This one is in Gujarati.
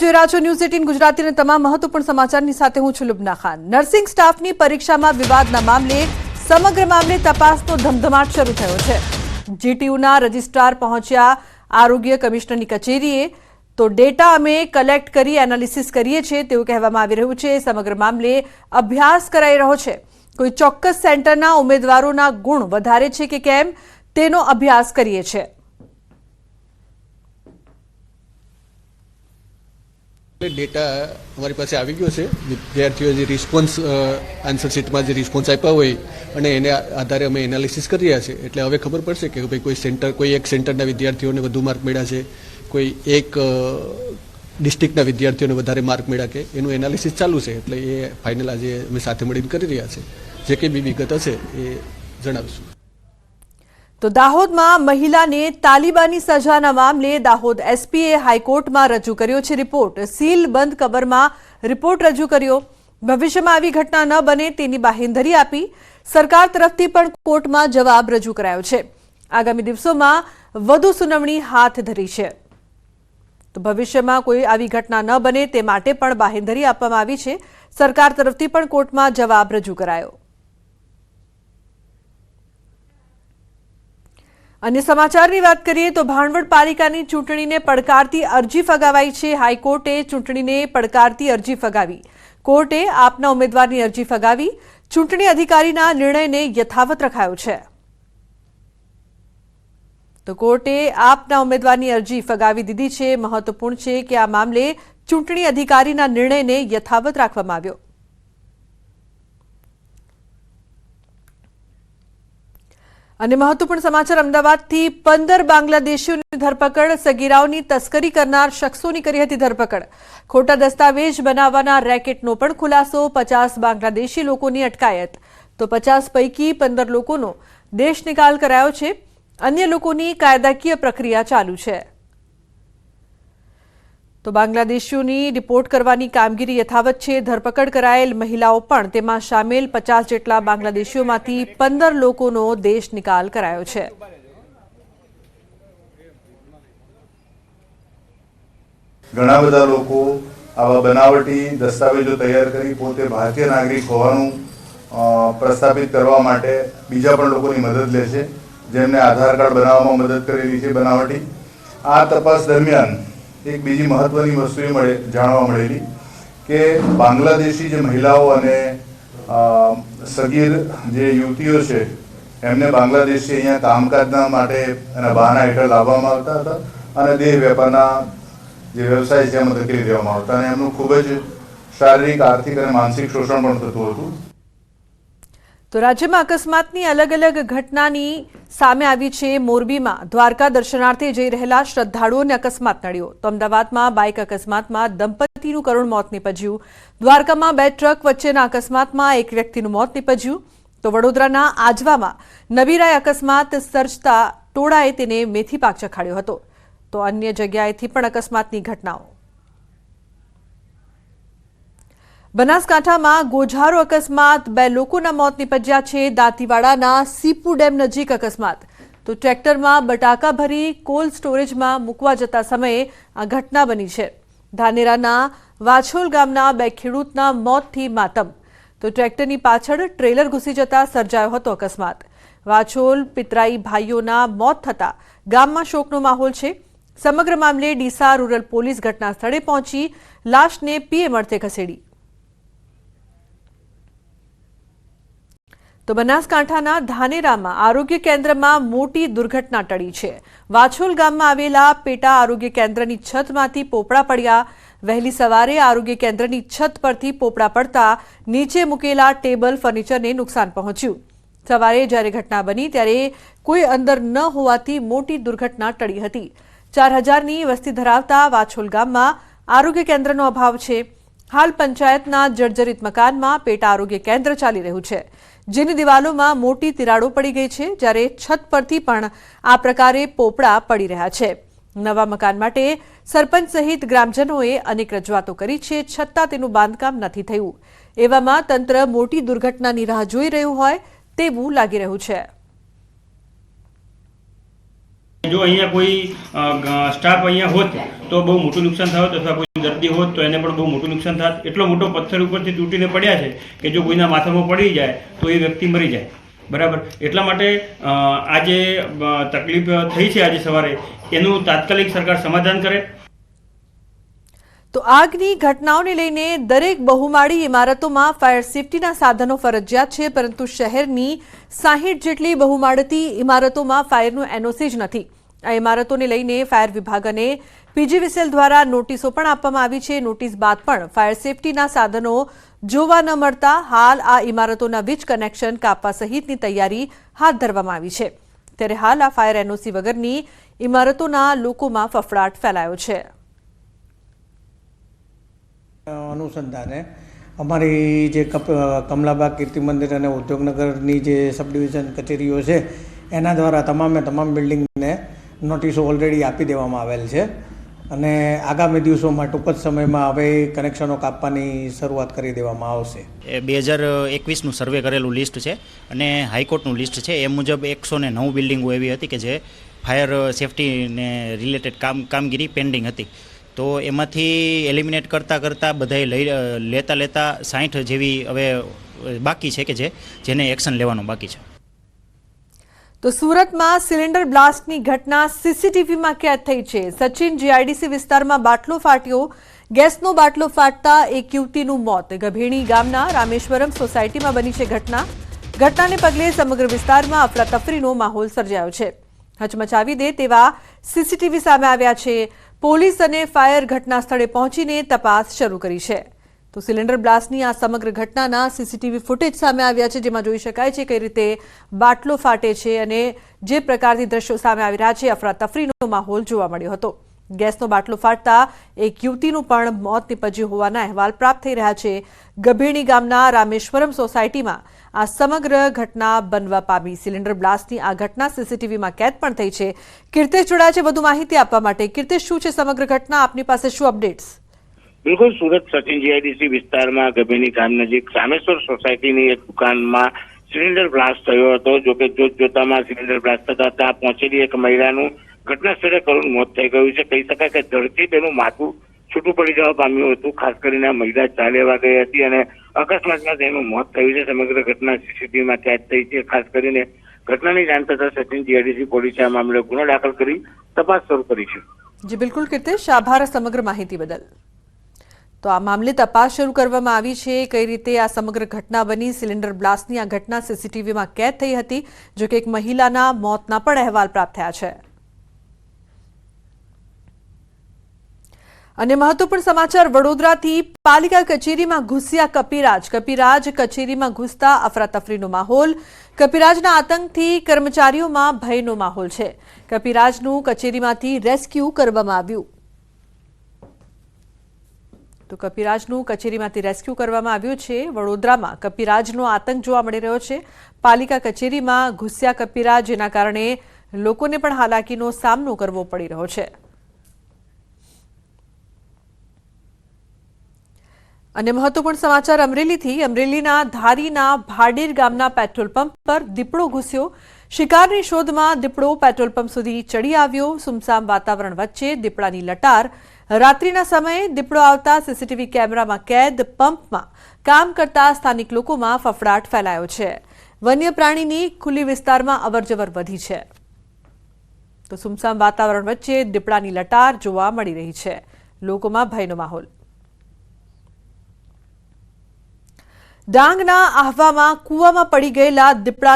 રાજ્ય ન્યૂઝ 18 ગુજરાતીના તમામ મહત્વપૂર્ણ સમાચારની સાથે હું છું લુબના ખાન। નર્સિંગ સ્ટાફની પરીક્ષામાં વિવાદના મામલે સમગ્ર મામલે તપાસનો ધમધમાટ શરૂ થયો છે। જીટીયુના રજિસ્ટ્રાર પહોંચ્યા આરોગ્ય કમિશનરની કચેરીએ તો ડેટા અમે કલેક્ટ કરી એનાલિસિસ કરીએ છીએ તેવું કહેવામાં આવી રહ્યું છે। સમગ્ર મામલે અભ્યાસ કરાઈ રહ્યો છે। કોઈ ચોક્કસ સેન્ટરના ઉમેદવારોના ગુણ વધારે છે કે કેમ તેનો અભ્યાસ કરીએ છીએ। डेटा हमारी पास आ गयो है। विद्यार्थीओ जे रिस्पोन्स आंसर शीट में रिस्पोन्स आप्या होय अने एने आधारे अमे एनालिसिस कर रह्या छे। एटले हवे खबर पड़शे कि भाई कोई एक सेंटरना विद्यार्थीओने वधु मार्क मळ्या छे, कोई एक डिस्ट्रिक्टना विद्यार्थीओने वधारे मार्क मळ्या के एनुं एनालिसिस चालू छे। एटले ए फाइनल आज अमे साथे मळीने करी रह्या छे। जे कंई बी विगत हशे ए जणावीशुं। तो दाहोद में महिला ने तालिबानी सजा मामले दाहोद एसपीए हाईकोर्ट में रजू कर्यो छे रिपोर्ट। सील बंद कबर में रिपोर्ट रजू कर्यो। भविष्य में आवी घटना न बने तेनी बाहेंधरी आपी। सरकार तरफथी पण कोर्ट में जवाब रजू करायो छे। आगामी दिवसों में वधु सुनावणी हाथ धरी छे। तो भविष्य में कोई आवी घटना न बने ते माटे पण बाहेंधरी आपवामां आवी छे। सरकार तरफथी पण कोर्ट में जवाब रजू करायो। अन्य समाचारनी वात करीए तो भाणवड पालिकानी चूंटणीने પડકારતી અરજી ફગાવાઈ છે। હાઈકોર્ટે ચૂંટણીને પડકારતી અરજી ફગાવી। કોર્ટે આપના ઉમેદવારની અરજી ફગાવી। ચૂંટણી અધિકારીના નિર્ણયને યથાવત રખાયો છે। તો કોર્ટે આપના ઉમેદવારની અરજી ફગાવી દીધી છે। મહત્વપૂર્ણ છે કે આ મામલે ચૂંટણી અધિકારીના નિર્ણયને યથાવત રાખવામાં આવ્યો। અને મહત્વપૂર્ણ સમાચાર અમદાવાદથી 15 બાંગ્લાદેશીઓની ધરપકડ। સગીરાઓની તસ્કરી કરનાર શખ્સોની કરી હતી ધરપકડ। ખોટા દસ્તાવેજ બનાવવાના રેકેટનો પણ ખુલાસો। 50 બાંગ્લાદેશી લોકોની અટકાયત। તો 50 પૈકી 15 લોકોનો દેશ નિકાલ કરાયો છે। અન્ય લોકોની કાયદાકીય પ્રક્રિયા ચાલુ છે। તો બાંગ્લાદેશીઓની રિપોર્ટ કરવાની કામગીરી યથાવત છે। ધરપકડ કરાયેલ મહિલાઓ પણ તેમાં સામેલ 50 જેટલા બાંગ્લાદેશીઓમાંથી 15 લોકોનો દેશ નિકાલ કરાયો છે। ઘણા બધા લોકો આવા બનાવટી દસ્તાવેજો તૈયાર કરી પોતે ભારતીય નાગરિક હોવાનું પ્રસ્થાપિત કરવા માટે બીજા પણ લોકોની મદદ લે છે, જેમને આધાર કાર્ડ બનાવવામાં મદદ કરેલી છે બનાવટી। આ તપાસ દરમિયાન એક બીજી મહત્વની વસ્તુ એ જાણવા મળેલી કે બાંગ્લાદેશી જે મહિલાઓ અને સગીર જે યુવતીઓ છે એમને બાંગ્લાદેશથી અહીંયા કામકાજના માટે એના બહાના હેઠળ લાવવામાં આવતા હતા અને દેહ વેપારના જે વ્યવસાય છે એમાં ધકેલી દેવામાં આવતા અને એમનું ખૂબ જ શારીરિક, આર્થિક અને માનસિક શોષણ પણ થતું હતું। તો રાજ્યમાં અકસ્માતની અલગ અલગ ઘટનાની સામે આવી છે। મોરબીમાં દ્વારકા દર્શનાર્થે જઈ રહેલા શ્રદ્ધાળુઓને અકસ્માત નડ્યો। તો અમદાવાદમાં બાઇક અકસ્માતમાં દંપતીનું કરુણ મોત નીપજ્યું। દ્વારકામાં 2 ટ્રક વચ્ચેના અકસ્માતમાં એક વ્યક્તિનું મોત નીપજ્યું। તો વડોદરાના આજવામાં નવીરાએ અકસ્માત સર્જતા ટોળાએ તેને મેથી પાક ચખાડ્યો હતો। તો અન્ય જગ્યાએથી પણ અકસ્માતની ઘટનાઓ। બનાસકાંઠામાં ગોઝારો અકસ્માત 2 લોકોના મોત નીપજ્યા છે। દાંતીવાડાના સીપુ ડેમ નજીક અકસ્માત। તો ટ્રેક્ટરમાં બટાકા ભરી કોલ્ડ સ્ટોરેજમાં મૂકવા જતા સમયે આ ઘટના બની છે। ધાનેરાના વાછોલ ગામના 2 ખેડૂતના મોતથી માતમ। તો ટ્રેક્ટરની પાછળ ટ્રેલર ઘૂસી જતા સર્જાયો હતો અકસ્માત। વાછોલ પિતરાઈ ભાઈઓના મોત થતા ગામમાં શોકનો માહોલ છે। સમગ્ર મામલે ડીસા રૂરલ પોલીસ ઘટના સ્થળે પહોંચી લાશને પીએમ અર્થે ખસેડી। તો બનાસકાંઠાના ધાનેરામાં આરોગ્ય કેન્દ્રમાં મોટી દુર્ઘટના ટળી છે। વાછોલ ગામમાં આવેલા પેટા આરોગ્ય કેન્દ્રની છતમાંથી પોપડા પડ્યા। વહેલી સવારે આરોગ્ય કેન્દ્રની છત પરથી પોપડા પડતા નીચે મૂકેલા ટેબલ ફર્નિચરને નુકસાન પહોંચ્યું। સવારે જ્યારે ઘટના બની ત્યારે કોઈ અંદર ન હોવાથી મોટી દુર્ઘટના ટળી હતી। 4000ની વસ્તી ધરાવતા વાછોલ ગામમાં આરોગ્ય કેન્દ્રનો અભાવ છે। હાલ પંચાયતના જર્જરિત મકાનમાં પેટા આરોગ્ય કેન્દ્ર ચાલી રહ્યું છે, જેની દિવાલોમાં મોટી તિરાડો પડી ગઈ છે, જ્યારે છત પરથી પણ આ પ્રકારે પોપડા પડી રહ્યા છે। નવા મકાન માટે સરપંચ સહિત ગ્રામજનોએ અનેક રજૂઆતો કરી છે, છતાં તેનું બાંધકામ નથી થયું। એવામાં તંત્ર મોટી દુર્ઘટનાની રાહ જોઈ રહ્યું હોય તેવું લાગી રહ્યું છે। જો અહીંયા કોઈ સ્ટાફ અહીંયા હોત તો બહુ મોટું નુકસાન થયું અથવા કોઈ દર્દી હોત તો એને પણ બહુ મોટું નુકસાન થાત. એટલો મોટો પથ્થર ઉપરથી તૂટીને પડ્યા છે કે જો કોઈના માથામાં પડી જાય તો એ વ્યક્તિ મરી જાય. બરાબર, એટલા માટે આ જે તકલીફ થઈ છે આજે સવારે એનું તાત્કાલિક સરકાર સમાધાન કરે. તો આગની ઘટનાઓને લઈને દરેક બહુમાળી ઇમારતોમાં ફાયર સેફટીના સાધનો ફરજિયાત છે, પરંતુ શહેરની 60 જેટલી બહુમાળતી ઇમારતોમાં ફાયરનું એનઓસી જ નથી. આ ઇમારતોને લઈને ફાયર વિભાગ અને પીજીવીસીએલ દ્વારા નોટિસો પણ આપવામાં આવી છે. નોટિસ બાદ પણ ફાયર સેફટીના સાધનો જોવા ન મળતા હાલ આ ઇમારતોના વીજ કનેક્શન કાપવા સહિતની તૈયારી હાથ ધરવામાં આવી છે. ત્યારે હાલ આ ફાયર એનઓસી વગરની ઇમારતોના લોકોમાં ફફડાટ ફેલાયો છે. અનુસંધાને અમારી જે કમલાબાગ કીર્તિ મંદિર અને ઉદ્યોગનગરની જે સબ ડિવિઝન કચેરીઓ છે એના દ્વારા તમામ બિલ્ડિંગને નોટિસો ઓલરેડી આપી દેવામાં આવેલ છે અને આગામી દિવસોમાં ટૂંક જ સમયમાં હવે કનેક્શનો કાપવાની શરૂઆત કરી દેવામાં આવશે. 2021નું સર્વે કરેલું લિસ્ટ છે અને હાઈકોર્ટનું લિસ્ટ છે. એ મુજબ 109 બિલ્ડિંગો એવી હતી કે જે ફાયર સેફટીને રિલેટેડ કામગીરી પેન્ડિંગ હતી. તો એમાંથી એલિમિનેટ કરતાં બધાએ લેતા 60 જેવી હવે બાકી છે કે જેને એક્શન લેવાનું બાકી છે. તો સુરતમાં સિલિન્ડર બ્લાસ્ટની ઘટના સીસીટીવીમાં કેદ થઈ છે. સચિન જીઆઈડીસી વિસ્તારમાં બાટલો ફાટ્યો. ગેસનો બાટલો ફાટતા એક યુવતીનું મોત. ગભેણી ગામના રામેશ્વરમ સોસાયટીમાં બની છે ઘટનાને પગલે સમગ્ર વિસ્તારમાં અફરાતફરીનો માહોલ સર્જાયો છે. હચમચાવી દે તેવા સીસીટીવી સામે આવ્યા છે. પોલીસ અને ફાયર ઘટના સ્થળે પહોંચીને તપાસ શરૂ કરી છે. તો સિલિન્ડર બ્લાસ્ટની આ સમગ્ર ઘટનાના સીસીટીવી ફૂટેજ સામે આવ્યા છે, જેમાં જોઈ શકાય છે કઈ રીતે બાટલો ફાટે છે અને જે પ્રકારથી દ્રશ્યો સામે આવી રહ્યા છે. અફરાતફરીનો માહોલ જોવા મળ્યો હતો. ગેસનો બાટલો ફાટતા એક યુવતીનું પણ મોત નીપજ્યું હોવાના અહેવાલ પ્રાપ્ત થઈ રહ્યા છે. ગભેણી ગામના રામેશ્વરમ સોસાયટીમાં આ સમગ્ર ઘટના બનવા પામી. સિલિન્ડર બ્લાસ્ટની આ ઘટના સીસીટીવીમાં કેદ પણ થઈ છે. કીર્તેશ જોડાયા છે વધુ માહિતી આપવા માટે. કીર્તેશ, શું છે સમગ્ર ઘટના? આપની પાસે શું અપડેટ્સ? બિલકુલ, સુરત સચિન જીઆઈડીસી વિસ્તારમાં ગભેણી ગામ નજીક રામેશ્વર સોસાયટીની એક દુકાનમાં સિલિન્ડર બ્લાસ્ટ થયો હતો. જોકે જોતામાં સિલિન્ડર બ્લાસ્ટ થતા ત્યાં પહોંચેલી એક મહિલાનું ઘટના સ્થળે કરુણ મોત થઈ ગયું છે. કહી શકાય કે ઝડપથી તેનું માથું છૂટું પડી જવા પામ્યું હતું. ખાસ કરીને મહિલા ચાલેવા ગઈ હતી અને અકસ્માતમાં તેનું મોત થયું છે. સમગ્ર ઘટના સીસીટીવીમાં કેદ થઈ છે. ખાસ કરીને ઘટનાની જાણ થતાં સચિન જીઆઈડીસી પોલીસે આ મામલે ગુનો દાખલ કરી તપાસ શરૂ કરી છે. જી બિલકુલ કીર્તેશ, આભાર સમગ્ર માહિતી બદલ. તો આ મામલે તપાસ શરૂ કરવામાં આવી છે. કઈ રીતે આ સમગ્ર ઘટના બની? સિલિન્ડર બ્લાસ્ટની આ ઘટના સીસીટીવીમાં કેદ થઈ હતી. જો કે એક મહિલાના મોતના પણ અહેવાલ પ્રાપ્ત થયા છે. અને મહત્વપૂર્ણ સમાચાર વડોદરાથી. પાલિકા કચેરીમાં ઘૂસ્યા કપિરાજ કચેરીમાં ઘૂસતા અફરાતફરીનો માહોલ. કપિરાજના આતંકથી કર્મચારીઓમાં ભયનો માહોલ છે. કપિરાજનું કચેરીમાંથી રેસ્ક્યુ કરવામાં આવ્યું. તો કપિરાજનું કચેરીમાંથી રેસ્ક્યુ કરવામાં આવ્યું છે. વડોદરામાં કપિરાજનો આતંક જોવા મળી રહ્યો છે. પાલિકા કચેરીમાં ઘૂસ્યા કપિરાજ, જેના કારણે લોકોને પણ હાલાકીનો સામનો કરવો પડી રહ્યો છે. અને મહત્વપૂર્ણ સમાચાર અમરેલીથી. અમરેલીના ધારીના ભાડેર ગામના પેટ્રોલ પંપ પર દીપડો ઘૂસ્યો. શિકારની શોધમાં દીપડો પેટ્રોલ પંપ સુધી ચડી આવ્યો. સુમસામ વાતાવરણ વચ્ચે દીપડાની લટાર. રાત્રિના સમયે દીપડો આવતા સીસીટીવી કેમેરામાં કેદ. પંપમાં કામ કરતા સ્થાનિક લોકોમાં ફફડાટ ફેલાયો છે. વન્ય પ્રાણીની ખુલ્લી વિસ્તારમાં અવરજવર વધી છે. તો સુમસામ વાતાવરણ વચ્ચે દીપડાની લટાર જોવા મળી રહી છે. લોકોમાં ભયનો માહોલ. ડાંગના આહવામાં કૂવામાં પડી ગયેલા દીપડા